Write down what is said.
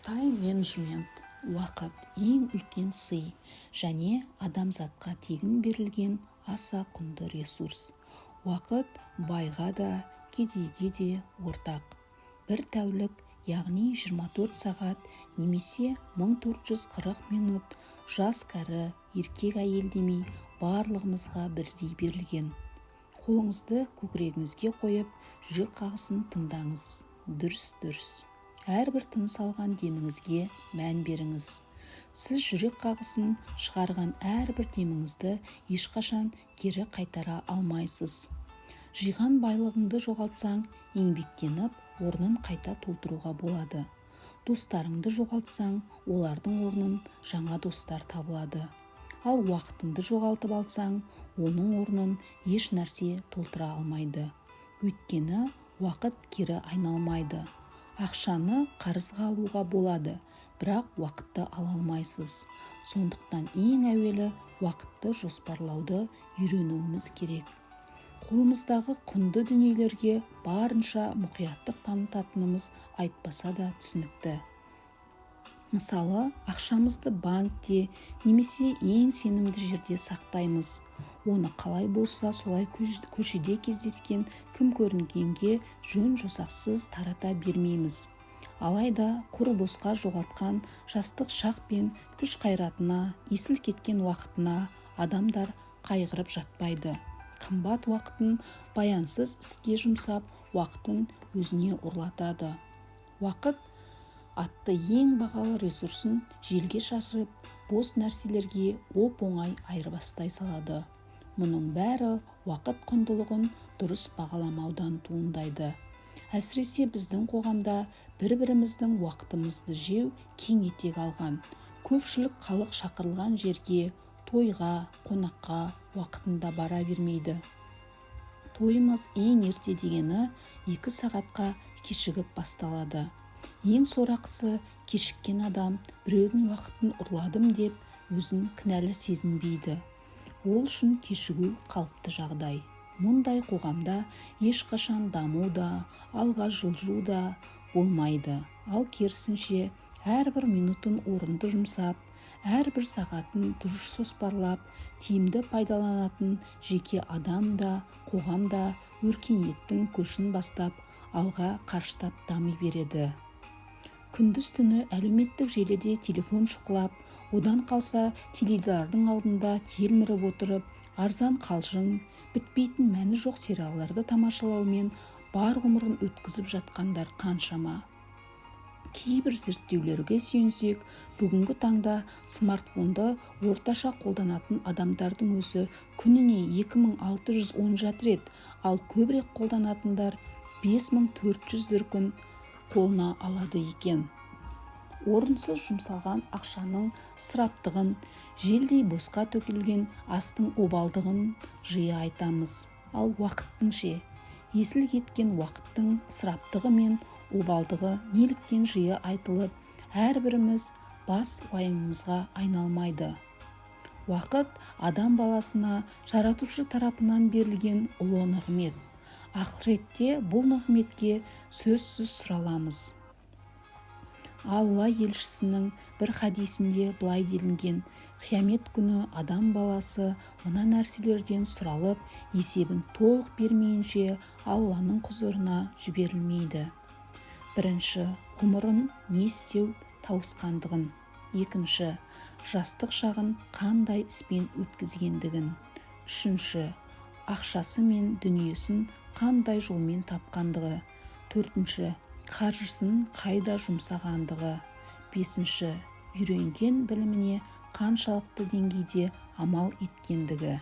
Тайм-менеджмент уақыт ең үлкен сый және адамзатқа тегін берілген аса құнды ресурс. Уақыт байға да, кедейге де ортақ. Бір тәулік, яғни 24 сағат немесе 1440 минут жас кәрі, еркек әйел демей барлығымызға бірдей берілген. Қолыңызды көкірегіңізге қойып, жүрек қағысын тыңдаңыз. Дүрс-дүрс. Әрбір тыныс алған деміңізге мән беріңіз. Сіз жүрек қағысын шығарған әрбір деміңізді ешқашан кері қайтара алмайсыз. Жиған байлығыңды жоғалтсаң, еңбектеніп, орнын қайта толтыруға болады. Достарыңды жоғалтсаң, олардың орнын жаңа достар табылады. Ал уақытыңды жоғалтып алсаң, оның орнын еш нәрсе толтыра алмайды. Өйткені уақыт кері айналмайды. Ақшаны қарызға алуға болады, бірақ уақытты ала алмайсыз. Сондықтан ең әуелі уақытты жоспарлауды үйренуіміз керек. Қолымыздағы құнды дүниелерге барынша мұқияттық танытатынымыз айтпаса да түсінікті. Мысалы, ақшамызды банкте немесе ең сенімді жерде сақтаймыз. Оны қалай болса солай көшеде кездескен кім көрінгенге жөн-жосақсыз тарата бермейміз. Алайда құр босқа жоғалтқан жастық шақ пен күш қайратына, есіл кеткен уақытына адамдар қайғырып жатпайды. Қымбат уақытын баянсыз іске жұмсап, уақытын өзіне ұрлатады. Уақыт атты ең бағалы ресурсын желге шашырып, бос нәрселерге оп-оңай айырбастай салады. Мұның бәрі уақыт құндылығын дұрыс бағаламаудан туындайды. Әсіресе біздің қоғамда бір-біріміздің уақытымызды жеу кең етек алған. Көпшілік халық шақырылған жерге, тойға, қонаққа уақытында бара бермейді. Тойымыз ең ерте дегені 2 сағатқа кешігіп басталады. Ең сорақысы, кешіккен адам біреудің уақытын ұрладым деп өзін кінәлі сезінбейді. Ол үшін кешігу қалыпты жағдай. Мұндай қоғамда ешқашан даму да, алға жылжу да болмайды. Ал керісінше, әрбір минутын орынды жұмсап, әрбір сағатын дұрыс жоспарлап, тиімді пайдаланатын жеке адам да, қоғам да өркениеттің көшін бастап, алға қарыштап дами береді. Күндіз-түні әлеуметтік желіде телефон шұқылап, одан қалса теледидардың алдында телміріп отырып, арзан қалжың, бітпейтін мәні жоқ сериалдарды тамашалаумен бар ғұмырын өткізіп жатқандар қаншама. Кейбір зерттеулерге сүйенсек, бүгінгі таңда смартфонды орташа қолданатын адамдардың өзі күніне 2614 рет, ал көбірек қолданатындар 5400 дүркін қолына алады екен. Орынсыз жұмсалған ақшаның ысыраптығын, желдей босқа төгілген астың обалдығын жиі айтамыз. Ал уақыттың ше? Есіл кеткен уақыттың ысыраптығы мен обалдығы неліктен жиі айтылып, әрбіріміз бас уайымымызға айналмайды. Уақыт адам баласына жаратушы тарапынан берілген ұлы нығмет. Ақыретте бұл нығметке сөзсіз сұраламыз. Алла елшісінің бір хадисінде былай делінген: қиямет күні адам баласы мына нәрселерден сұралып, есебін толық бермейінше Алланың құзырына жіберілмейді. Бірінші, ғұмырын не істеу тауысқандығын. Екінші, жастық шағын қандай іспен өткізгендігін. Үшінші, ақшасы мен дүниесін қандай жолмен тапқандығы. Төртінші, қаржысын қайда жұмсағандығы. Бесінші, үйренген біліміне қаншалықты деңгейде амал еткендігі.